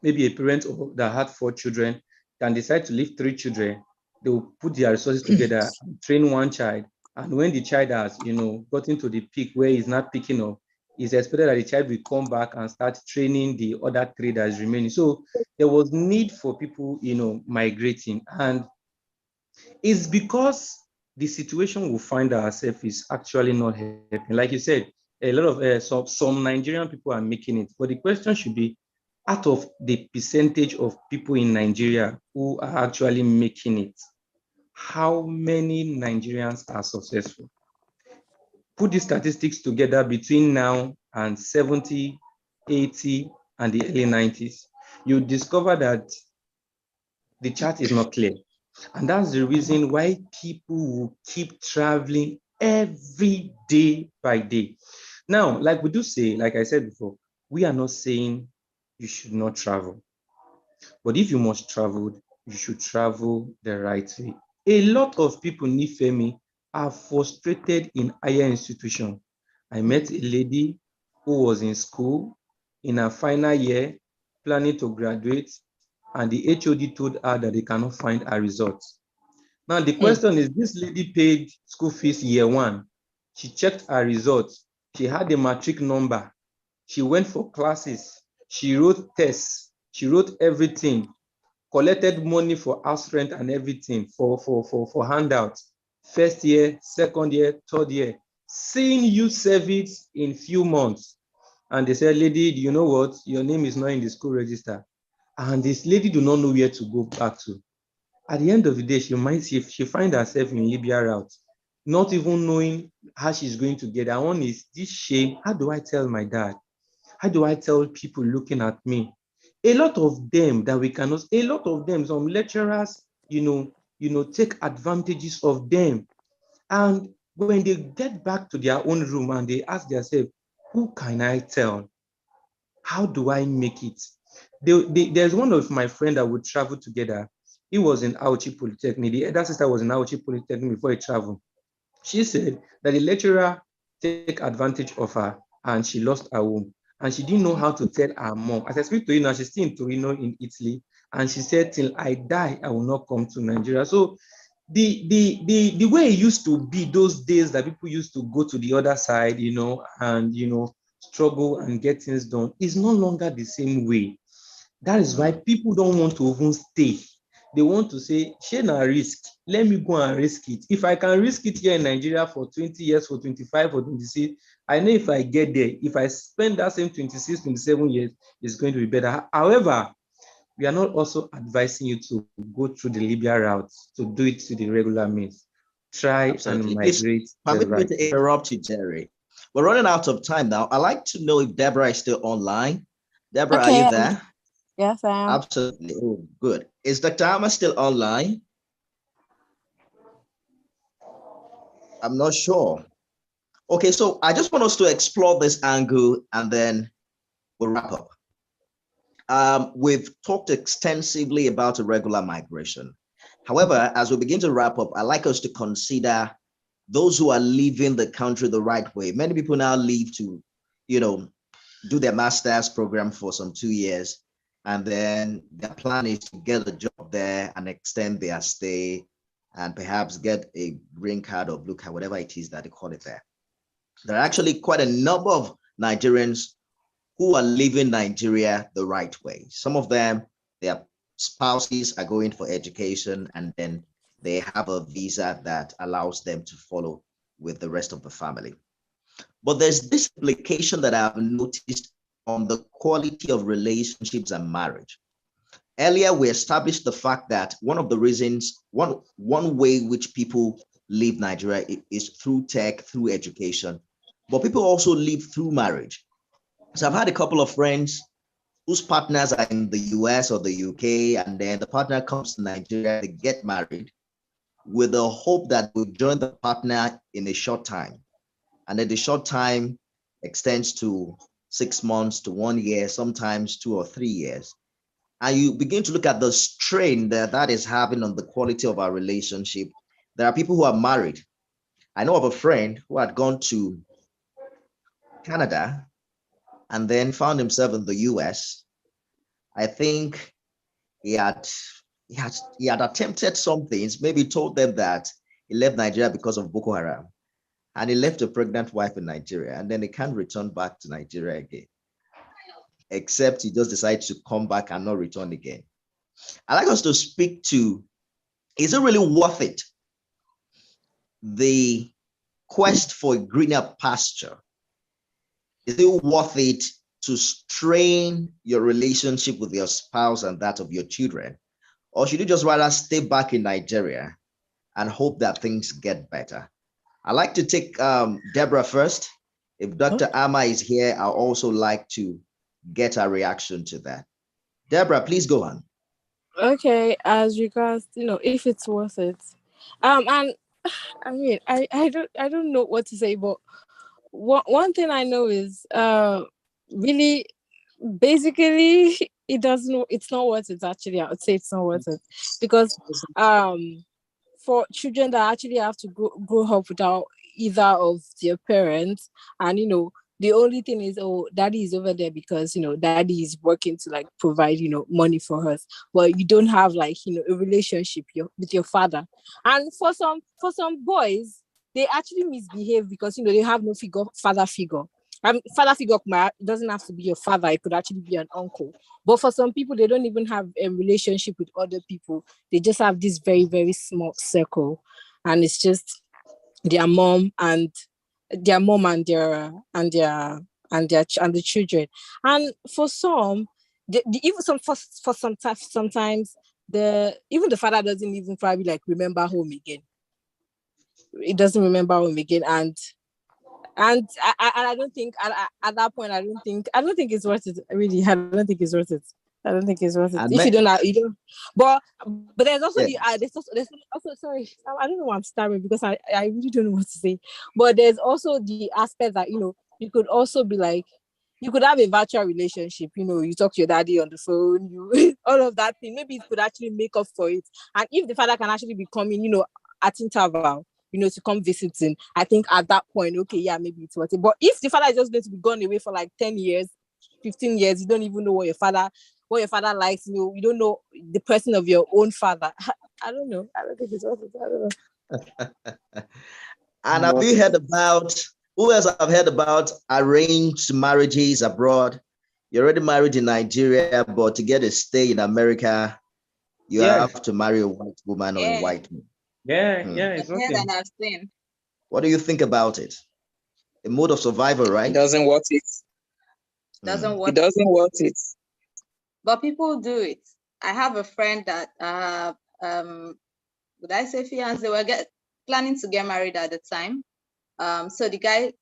Maybe a parent that had 4 children can decide to leave 3 children. They will put their resources together and train one child. And when the child has, gotten to the peak where he's not picking up, it's expected that the child will come back and start training the other 3 that is remaining. So there was need for people, migrating. And it's because the situation we find ourselves is actually not helping. Like you said, a lot of some Nigerian people are making it. But the question should be, out of the percentage of people in Nigeria who are actually making it, how many Nigerians are successful? Put the statistics together between now and 70, 80, and the early 90s. You discover that the chart is not clear. And that's the reason why people will keep traveling every day by day. Now, like we do say, like I said before, we are not saying you should not travel. But if you must travel, you should travel the right way. A lot of people, Nifemi, are frustrated in higher institutions. I met a lady who was in school in her final year, planning to graduate, and the HOD told her that they cannot find her results. Now, the question is, this lady paid school fees year 1. She checked her results. She had the matric number. She went for classes. She wrote tests. She wrote everything, collected money for house rent and everything for handouts. First year, second year, third year, seeing youth service in few months. And they said, lady, do you know what? Your name is not in the school register. And this lady do not know where to go back to. At the end of the day, she find herself in Libya route, not even knowing how she's going to get. And one is this shame. How do I tell my dad? How do I tell people looking at me? A lot of them that we cannot, a lot of them, some lecturers, take advantages of them. And when they get back to their own room and they ask themselves, who can I tell? How do I make it? There's one of my friends that would travel together. He was in Auchi Polytechnic. The other sister was in Auchi Polytechnic before he traveled. She said that the lecturer take advantage of her and she lost her home. And she didn't know how to tell her mom. As I speak to you now, she's still in Torino in Italy. And she said, till I die, I will not come to Nigeria. So the way it used to be those days that people used to go to the other side, and struggle and get things done is no longer the same way. That is why people don't want to even stay. They want to say, share na risk. Let me go and risk it. If I can risk it here in Nigeria for 20 years, for 25 or 26, I know if I get there, if I spend that same 26, 27 years, it's going to be better. However, we are not also advising you to go through the Libya route, to do it to the regular means. Try Absolutely. and Please migrate the permit me right to way. interrupt you, Jerry. We're running out of time now. I'd like to know if Deborah is still online. Deborah, are you Okay. there? Yes, I am. Absolutely. Oh, good. Is Dr. Amma still online? I'm not sure. Okay, so I just want us to explore this angle and then we'll wrap up. We've talked extensively about irregular migration. However, as we begin to wrap up, I'd like us to consider those who are leaving the country the right way. Many people now leave to, do their master's program for some 2 years, and then their plan is to get a job there and extend their stay and perhaps get a green card or blue card, whatever it is that they call it there. There are actually quite a number of Nigerians who are leaving Nigeria the right way. Some of them, their spouses are going for education, and then they have a visa that allows them to follow with the rest of the family. But there's this implication that I've noticed on the quality of relationships and marriage. Earlier, we established the fact that one of the reasons, one way which people leave Nigeria is through tech, through education, but people also leave through marriage. So I've had a couple of friends whose partners are in the US or the UK, and then the partner comes to Nigeria, they get married with the hope that we'll join the partner in a short time. And then the short time extends to 6 months to 1 year, sometimes 2 or 3 years. And you begin to look at the strain that is having on the quality of our relationship. There are people who are married. I know of a friend who had gone to Canada and then found himself in the US. I think he had attempted some things, maybe told them that he left Nigeria because of Boko Haram, and he left a pregnant wife in Nigeria, and then he can't return back to Nigeria again, except he just decides to come back and not return again. I'd like us to speak to, is it really worth it? The quest for a greener pasture. Is it worth it to strain your relationship with your spouse and that of your children? Or should you just rather stay back in Nigeria and hope that things get better? I'd like to take Deborah first. If Dr. Amma is here, I'd also like to get a reaction to that. Deborah, please go on. Okay, as regards, if it's worth it. And I mean, I don't know what to say, but one thing I know is really basically it's not worth it. Actually, I would say it's not worth it, because for children that actually have to grow up without either of their parents, and the only thing is, oh, daddy is over there because daddy is working to like provide money for us, but you don't have like a relationship with your father. And for some boys, they actually misbehave because they have no father figure. Father figure doesn't have to be your father, it could actually be an uncle. But for some people, they don't even have a relationship with other people. They just have this very, very small circle, and it's just their mom and their children. And for some, even sometimes even the father doesn't even probably like remember home again. It doesn't remember home again, and I don't think at that point I don't think it's worth it. Really, I don't think it's worth it. And If you don't, but there's also yeah. there's also sorry, I don't know why I'm stammering, because I really don't know what to say. But there's also the aspect that you could also be like, you could have a virtual relationship. You talk to your daddy on the phone, all of that thing. Maybe it could actually make up for it. And if the father can actually be coming, at interval, to come visiting, I think at that point, okay, yeah, maybe it's worth it. But if the father is just going to be gone away for like 10 years, 15 years, you don't even know what your father likes, you don't know the person of your own father. I don't know. I don't think it's worth it. I don't know. And have you heard about, who else have heard about arranged marriages abroad? You're already married in Nigeria, but to get a stay in America, you have to marry a white woman or a white man. Yeah, it's I've heard okay. and I've seen. What do you think about it? A mode of survival, It right? doesn't worth it. Doesn't It work. doesn't worth it. But people do it. I have a friend that would I say fiance? They were planning to get married at the time. So the guy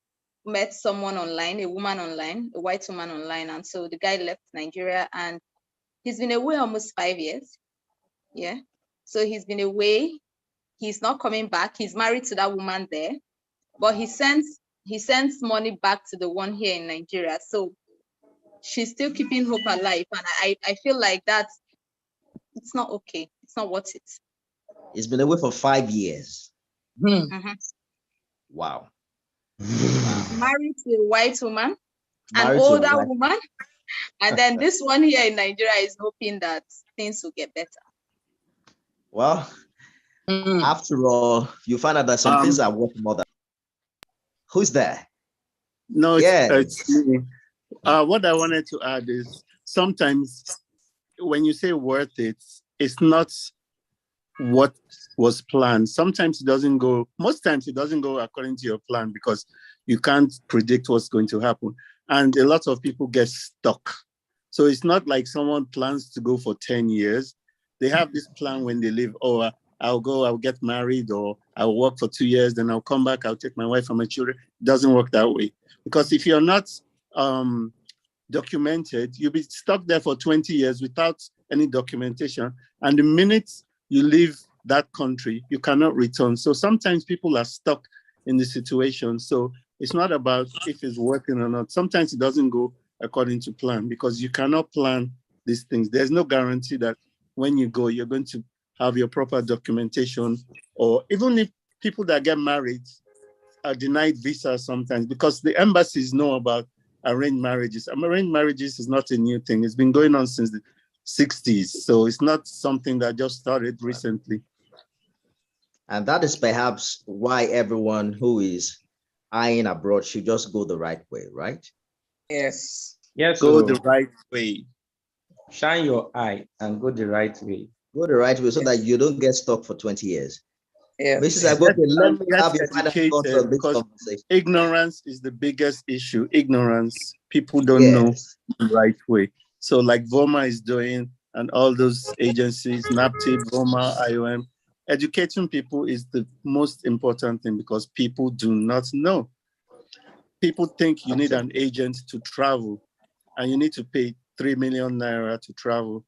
met someone online, a woman online, a white woman online, and so the guy left Nigeria and he's been away almost 5 years. Yeah. So he's been away. He's not coming back. He's married to that woman there, but he sends money back to the one here in Nigeria. So she's still keeping hope alive, and I feel like it's not okay. It's not worth it. He's been away for 5 years. Mhm. Wow. Married to a white woman, Married an to a older white- woman, and then this one here in Nigeria is hoping that things will get better. Well, after all, you find out that some things are worth more than. Who's there? No, Yes. it's me. What I wanted to add is sometimes when you say worth it, it's not what was planned. Sometimes it doesn't go, most times it doesn't go according to your plan because you can't predict what's going to happen. And a lot of people get stuck. So it's not like someone plans to go for 10 years. They have this plan when they leave, oh, I'll go, I'll get married, or I'll work for 2 years, then I'll come back, I'll take my wife and my children. It doesn't work that way. Because if you're not documented, you'll be stuck there for 20 years without any documentation. And the minute you leave that country, you cannot return. So sometimes people are stuck in the situation. So it's not about if it's working or not. Sometimes it doesn't go according to plan because you cannot plan these things. There's no guarantee that when you go, you're going to have your proper documentation, or even if people that get married are denied visas sometimes because the embassies know about arranged marriages. Arranged marriages is not a new thing. It's been going on since the 60s. So it's not something that just started recently. And that is perhaps why everyone who is eyeing abroad should just go the right way, right? Yes. Yes. Go the right way. Shine your eye and go the right way. Go the right way so that you don't get stuck for 20 years. Yes. Mrs. Agboko, let me have your get final thoughts educated on this because conversation. ignorance is the biggest issue. Ignorance. People don't know the right way. So like VOMA is doing and all those agencies, NAPTIP, VOMA, IOM, educating people is the most important thing because people do not know. People think you need an agent to travel and you need to pay 3 million naira to travel.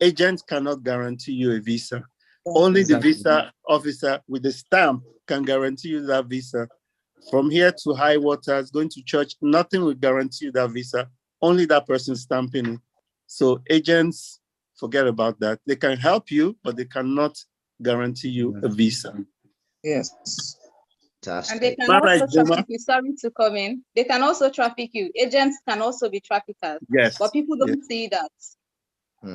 Agents cannot guarantee you a visa. Only the visa officer with the stamp can guarantee you that visa. From here to high waters, going to church, nothing will guarantee you that visa. Only that person stamping it. So agents, forget about that. They can help you, but they cannot guarantee you a visa. Yes. And they can also traffic you. Sorry to come in. They can also traffic you. Agents can also be traffickers. Yes. But people don't see that.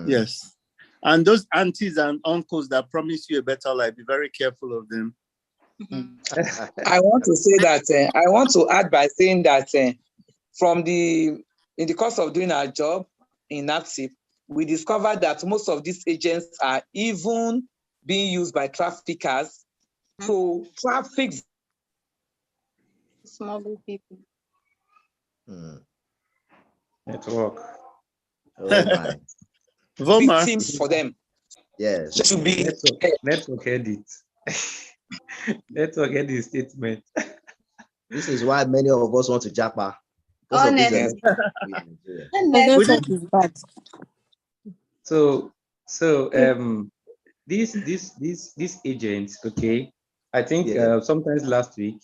Yes. And those aunties and uncles that promise you a better life, be very careful of them. I want to say that, I want to add by saying that in the course of doing our job in NAPTIP, we discovered that most of these agents are even being used by traffickers to traffic smuggle people. Network. Oh my. Victims for them. Yes. To be network edit. Network edit statement. This is why many of us want to Japa. Honestly. Network is bad. So these agents, okay. I think sometimes last week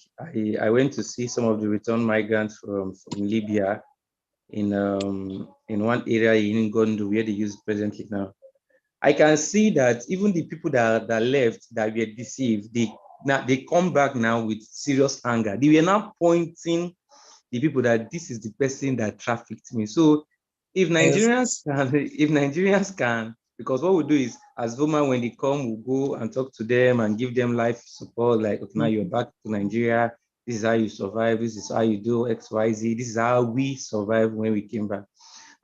I went to see some of the return migrants from Libya in one area in Gondo where they use presently now. I can see that even the people that left, that were deceived, they come back now with serious anger. They were now pointing the people that this is the person that trafficked me. So if Nigerians can, because what we do is, as Voma, when they come, we'll go and talk to them and give them life support, like, okay, now you're back to Nigeria, this is how you survive, this is how you do X, Y, Z, this is how we survived when we came back.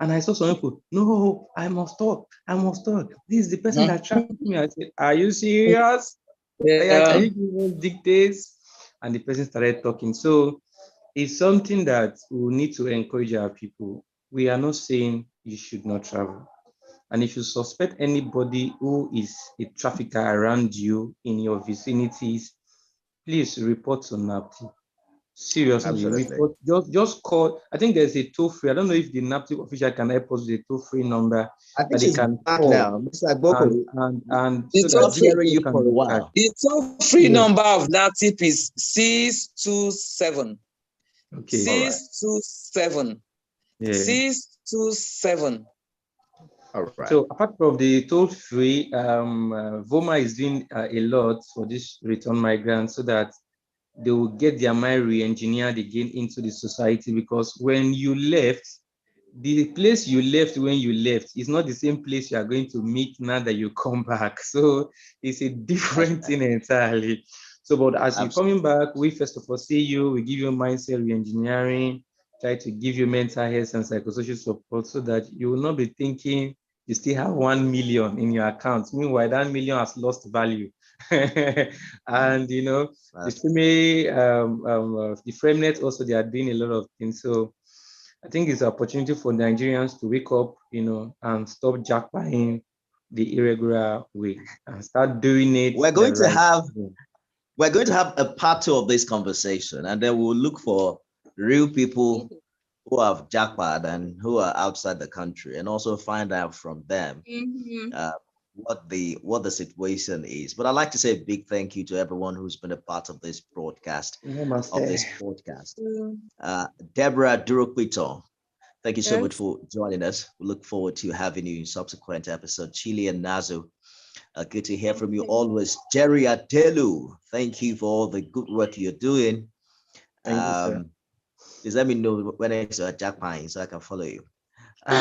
And I saw some people, no, I must talk. This is the person that trapped me. I said, are you serious? Yeah. Can you give us dictates? And the person started talking. So it's something that we need to encourage our people. We are not saying you should not travel. And if you suspect anybody who is a trafficker around you in your vicinities, please report to NAPTI. Seriously, report. Just call. I think there's a toll-free. I don't know if the NAPTI official can help us with a toll-free number I think that they she's can back call. now. Mr. Agboko, And The so that not these hearing people you can for a be charged. while. The toll-free Yes. number of NATIP is 627. Okay. All right. 627. Yeah. 627. All right. So apart from the toll-free, VOMA is doing a lot for this return migrants so that they will get their mind re-engineered again into the society, because when you left, the place you left when you left is not the same place you are going to meet now that you come back. So it's a different thing entirely. So, but as you're coming back, we first of all see you, we give you mindset re-engineering, try to give you mental health and psychosocial support so that you will not be thinking you still have 1 million in your account. Meanwhile, that million has lost value. And the female, the Fremnet also, they are doing a lot of things. So I think it's an opportunity for Nigerians to wake up, and stop jackpotting the irregular way and start doing it. We're going to have a part two of this conversation, and then we'll look for real people who have jackpot and who are outside the country, and also find out from them what the situation is. But I'd like to say a big thank you to everyone who's been a part of this broadcast, Deborah Duropitan, thank you so much for joining us. We look forward to having you in subsequent episodes. Chylian and Azuh, good to hear from you always. Jerry Adelu, thank you for all the good work you're doing. Thank you, sir. Please let me know when it's a jackpot so I can follow you. No.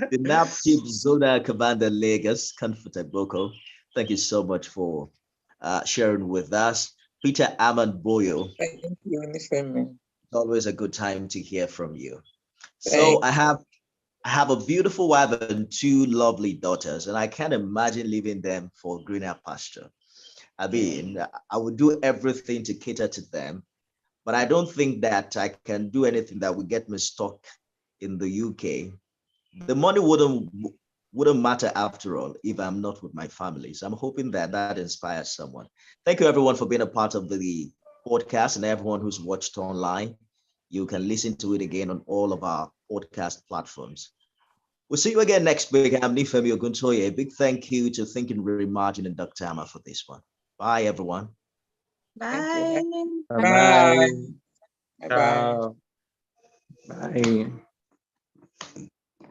The NAP Chief Zona Commander Lagos, Comfort Agboko, thank you so much for sharing with us. Peter Aman Boyo, Thank you, Nifemi. it's always a good time to hear from you. So I have a beautiful wife and two lovely daughters, and I can't imagine leaving them for greener pasture. I mean, I would do everything to cater to them, but I don't think that I can do anything that would get me stuck in the UK. The money wouldn't matter after all if I'm not with my family. So I'm hoping that inspires someone. Thank you everyone for being a part of the podcast, and everyone who's watched online. You can listen to it again on all of our podcast platforms. We'll see you again next week. I'm Nifemi Oguntoye. A big thank you to Thinking Reimagined and Dr. Amma for this one. Bye, everyone. Bye. Bye. Bye. Bye.